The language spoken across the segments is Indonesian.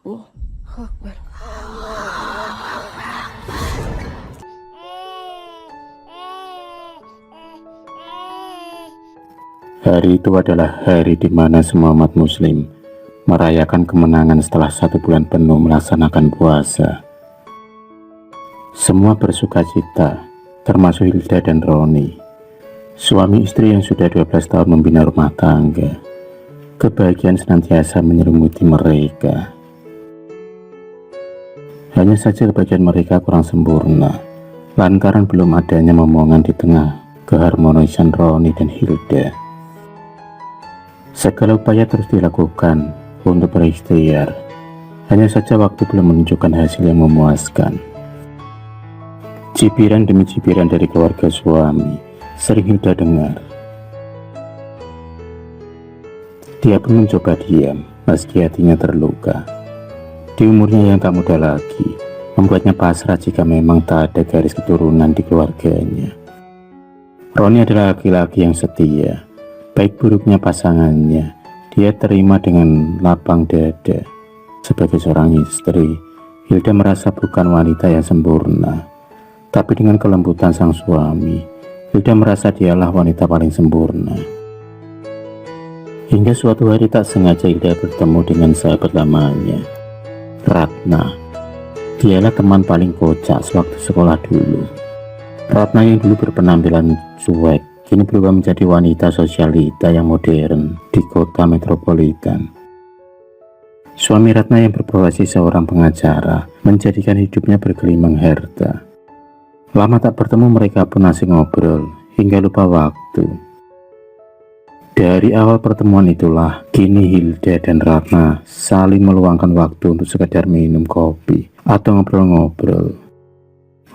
Oh, Akbar. Hari itu adalah hari di mana semua umat muslim merayakan kemenangan setelah 1 bulan penuh melaksanakan puasa. Semua bersuka cita, termasuk Hilda dan Roni, suami istri yang sudah 12 tahun membina rumah tangga. Kebahagiaan senantiasa menyelimuti mereka. Hanya saja kebahagiaan mereka kurang sempurna, lantaran belum adanya momongan di tengah keharmonisan Roni dan Hilda. Segala upaya terus dilakukan untuk berikhtiar, hanya saja waktu belum menunjukkan hasil yang memuaskan. Cibiran demi cibiran dari keluarga suami sering Hilda dengar. Dia pun mencoba diam, meski hatinya terluka. Di umurnya yang tak muda lagi, membuatnya pasrah jika memang tak ada garis keturunan di keluarganya. Roni adalah laki-laki yang setia. Baik buruknya pasangannya, dia terima dengan lapang dada. Sebagai seorang istri, Hilda merasa bukan wanita yang sempurna. Tapi dengan kelembutan sang suami, Hilda merasa dialah wanita paling sempurna. Hingga suatu hari tak sengaja Hilda bertemu dengan sahabat lamanya, Ratna. Dialah teman paling kocak sewaktu sekolah dulu. Ratna yang dulu berpenampilan cuek, kini berubah menjadi wanita sosialita yang modern di kota metropolitan. Suami Ratna yang berprofesi seorang pengacara menjadikan hidupnya bergelimang harta. Lama tak bertemu, mereka pun asik ngobrol hingga lupa waktu. Dari awal pertemuan itulah, kini Hilda dan Ratna saling meluangkan waktu untuk sekedar minum kopi atau ngobrol-ngobrol.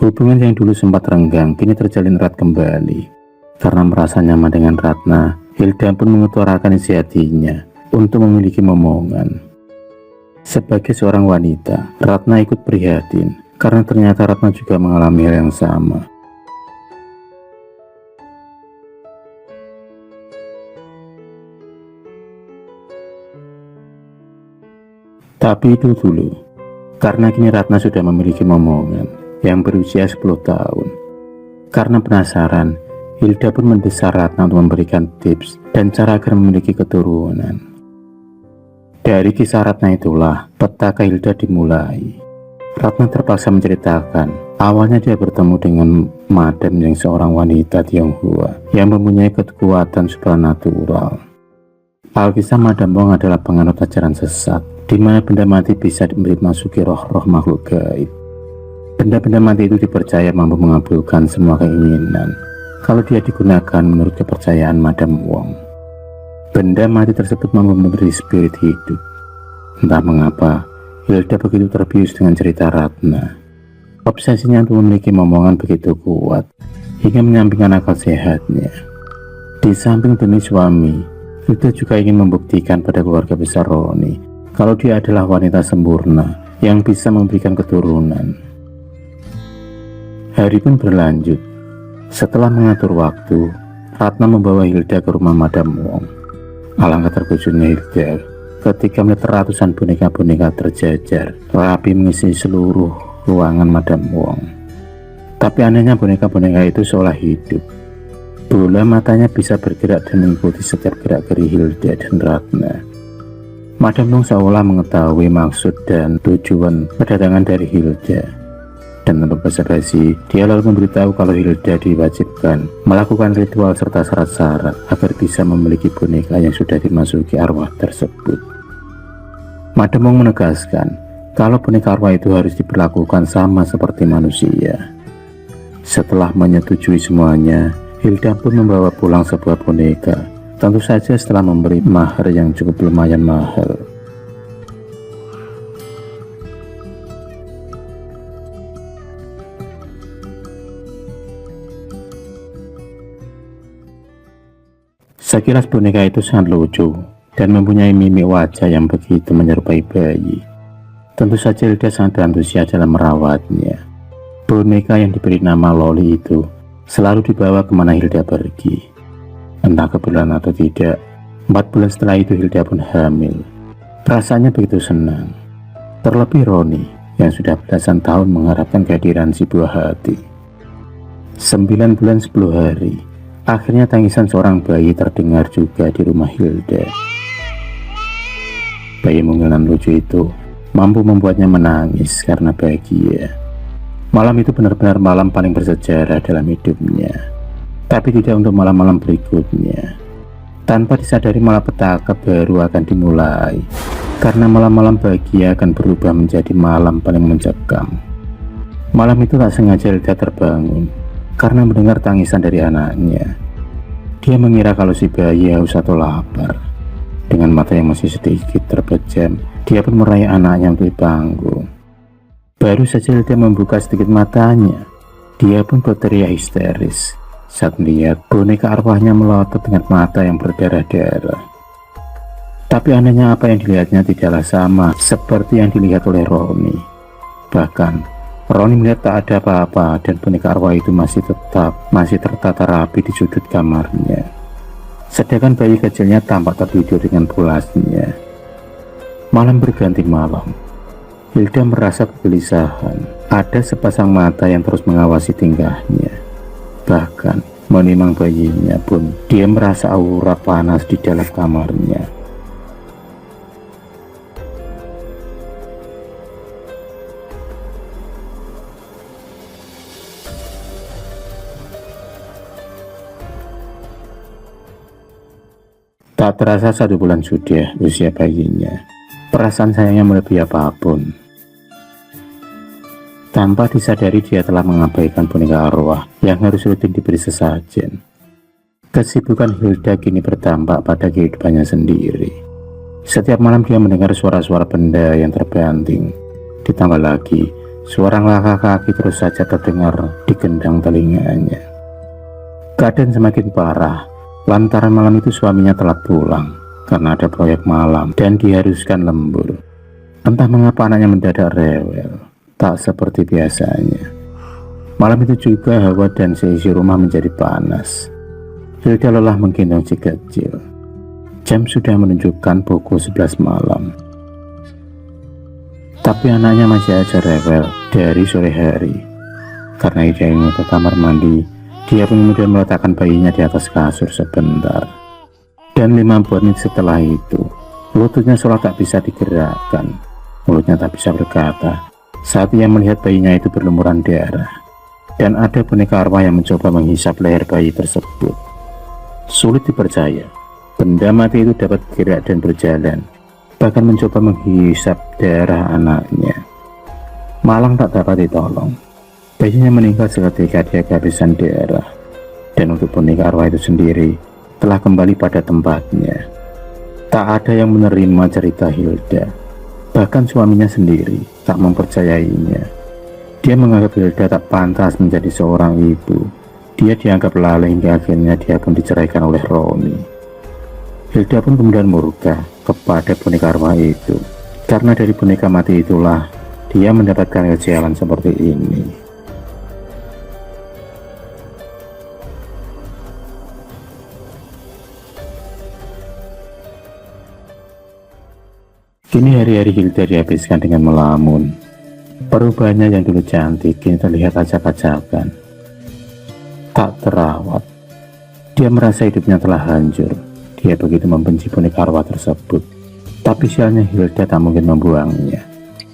Hubungan yang dulu sempat renggang kini terjalin erat kembali. Karena merasa nyaman dengan Ratna, Hilda pun mengutarakan isi hatinya untuk memiliki momongan. Sebagai seorang wanita, Ratna ikut prihatin karena ternyata Ratna juga mengalami hal yang sama. Tapi itu dulu, karena kini Ratna sudah memiliki momongan yang berusia 10 tahun. Karena penasaran, Hilda pun mendesak Ratna untuk memberikan tips dan cara agar memiliki keturunan. Dari kisah Ratna itulah petaka Hilda dimulai. Ratna terpaksa menceritakan, awalnya dia bertemu dengan Madam yang seorang wanita Tionghoa yang mempunyai kekuatan supranatural. Alkisah Madam Wong adalah penganut ajaran sesat, di mana benda mati bisa dimasuki roh-roh makhluk gaib. Benda-benda mati itu dipercaya mampu mengabulkan semua keinginan kalau dia digunakan menurut kepercayaan Madam Wong. Benda mati tersebut mampu memberi spirit hidup. Entah mengapa, Hilda begitu terbius dengan cerita Ratna. Obsesinya untuk memiliki momongan begitu kuat, hingga menyampingkan akal sehatnya. Di samping demi suami, Hilda juga ingin membuktikan pada keluarga besar Roni kalau dia adalah wanita sempurna yang bisa memberikan keturunan. Hari pun berlanjut. Setelah mengatur waktu, Ratna membawa Hilda ke rumah Madam Wong. Alangkah terkejutnya Hilda ketika melihat ratusan boneka-boneka terjajar rapi mengisi seluruh ruangan Madam Wong. Tapi anehnya boneka-boneka itu seolah hidup. Bola matanya bisa bergerak dan mengikuti setiap gerak-geri Hilda dan Ratna. Madam Wong seolah mengetahui maksud dan tujuan kedatangan dari Hilda. Dan tanpa basa-basi, dia lalu memberitahu kalau Hilda diwajibkan melakukan ritual serta syarat-syarat agar bisa memiliki boneka yang sudah dimasuki arwah tersebut. Madam Wong menegaskan kalau boneka arwah itu harus diperlakukan sama seperti manusia. Setelah menyetujui semuanya, Hilda pun membawa pulang sebuah boneka, tentu saja setelah memberi mahar yang cukup lumayan mahal. Sekilas boneka itu sangat lucu dan mempunyai mimik wajah yang begitu menyerupai bayi. Tentu saja Hilda sangat antusias dalam merawatnya. Boneka yang diberi nama Loli itu selalu dibawa kemana Hilda pergi. Entah kebetulan atau tidak, 4 bulan setelah itu Hilda pun hamil. Perasaannya begitu senang. Terlebih Roni yang sudah belasan tahun mengharapkan kehadiran si buah hati. 9 bulan 10 hari, akhirnya tangisan seorang bayi terdengar juga di rumah Hilda. Bayi mungil dan lucu itu mampu membuatnya menangis karena bahagia. Malam itu benar-benar malam paling bersejarah dalam hidupnya. Tapi tidak untuk malam-malam berikutnya. Tanpa disadari malapetaka baru akan dimulai, karena malam-malam bahagia akan berubah menjadi malam paling mencekam. Malam itu tak sengaja Hilda terbangun karena mendengar tangisan dari anaknya. Dia mengira kalau si bayi haus atau lapar. Dengan mata yang masih sedikit terpejam, dia pun meraih anaknya untuk dipanggung. Baru saja Hilda membuka sedikit matanya, dia pun berteriak histeris saat melihat boneka arwahnya melotot dengan mata yang berdarah-darah. Tapi anehnya apa yang dilihatnya tidaklah sama seperti yang dilihat oleh Roni. Bahkan Roni melihat tak ada apa-apa dan boneka arwah itu masih tertata rapi di sudut kamarnya. Sedangkan bayi kecilnya tampak tertidur dengan pulasnya. Malam berganti malam. Hilda merasa kegelisahan. Ada sepasang mata yang terus mengawasi tingkahnya. Bahkan menimang bayinya pun dia merasa aura panas di dalam kamarnya. Tak terasa 1 bulan sudah usia bayinya. Perasaan sayangnya melebihi apapun. Tanpa disadari dia telah mengabaikan boneka arwah yang harus rutin diberi sesajen. Kesibukan Hilda kini berdampak pada kehidupannya sendiri. Setiap malam dia mendengar suara-suara benda yang terbanting. Ditambah lagi, suara langkah kaki terus saja terdengar di gendang telinganya. Keadaan semakin parah, lantaran malam itu suaminya telat pulang karena ada proyek malam dan diharuskan lembur. Entah mengapa anaknya mendadak rewel, tak seperti biasanya. Malam itu juga hawa dan seisi rumah menjadi panas. Hilda lelah menggendong si kecil. Jam sudah menunjukkan pukul 11 malam. Tapi anaknya masih aja rewel dari sore hari. Karena dia ingin ke kamar mandi, dia pun kemudian meletakkan bayinya di atas kasur sebentar. Dan 5 menit setelah itu, lututnya seolah tak bisa digerakkan. Mulutnya tak bisa berkata saat ia melihat bayinya itu berlumuran darah. Dan ada boneka arwah yang mencoba menghisap leher bayi tersebut. Sulit dipercaya, benda mati itu dapat bergerak dan berjalan, bahkan mencoba menghisap darah anaknya. Malang tak dapat ditolong. Bayinya meninggal seketika dia kehabisan darah. Dan untuk boneka arwah itu sendiri telah kembali pada tempatnya. Tak ada yang menerima cerita Hilda. Bahkan suaminya sendiri tak mempercayainya. Dia menganggap Hilda tak pantas menjadi seorang ibu. Dia dianggap lalai hingga akhirnya dia pun diceraikan oleh Roni. Hilda pun kemudian murka kepada boneka arwah itu. Karena dari boneka mati itulah dia mendapatkan kesialan seperti ini. Kini hari-hari Hilda dihabiskan dengan melamun. Perubahannya yang dulu cantik kini terlihat acak-acakan, tak terawat. Dia merasa hidupnya telah hancur. Dia begitu membenci boneka arwah tersebut. Tapi sialnya Hilda tak mungkin membuangnya.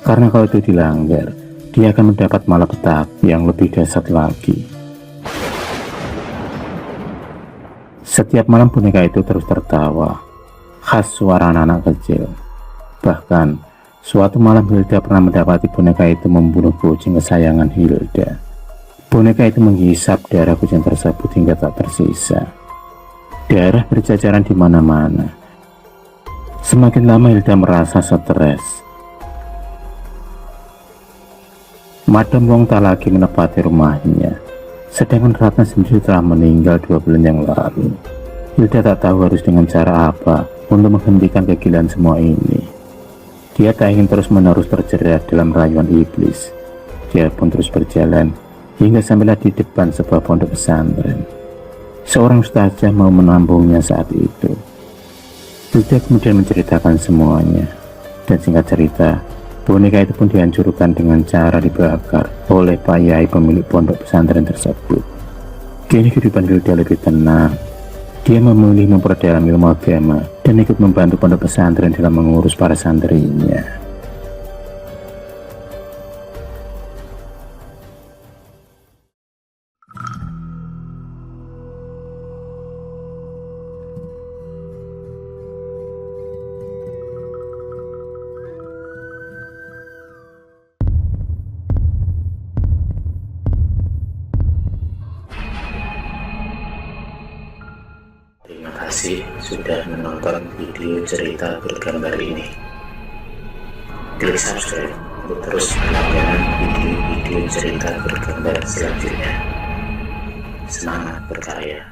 Karena kalau itu dilanggar, dia akan mendapat malapetaka yang lebih dahsyat lagi. Setiap malam boneka itu terus tertawa, khas suara anak-anak kecil. Bahkan, suatu malam Hilda pernah mendapati boneka itu membunuh kucing kesayangan Hilda. Boneka itu menghisap darah kucing tersebut hingga tak tersisa. Darah berjajaran di mana-mana. Semakin lama Hilda merasa stres. Madam Wong tak lagi menepati rumahnya. Sedangkan Ratna sendiri telah meninggal 2 bulan yang lalu. Hilda tak tahu harus dengan cara apa untuk menghentikan kegilaan semua ini. Dia tak ingin terus-menerus terjerat dalam rayuan iblis. Dia pun terus berjalan hingga sampailah di depan sebuah pondok pesantren. Seorang ustazah mau menampungnya saat itu. Hilda kemudian menceritakan semuanya, dan singkat cerita, boneka itu pun dihancurkan dengan cara dibakar oleh Pak Yai pemilik pondok pesantren tersebut. Kini kehidupan Hilda lebih tenang. Dia memilih memperdalam ilmu agama dan ikut membantu pondok pesantren dalam mengurus para santrinya. Terima kasih sudah menonton video cerita bergambar ini. Klik subscribe untuk terus berlangganan video-video cerita bergambar selanjutnya. Semangat berkarya.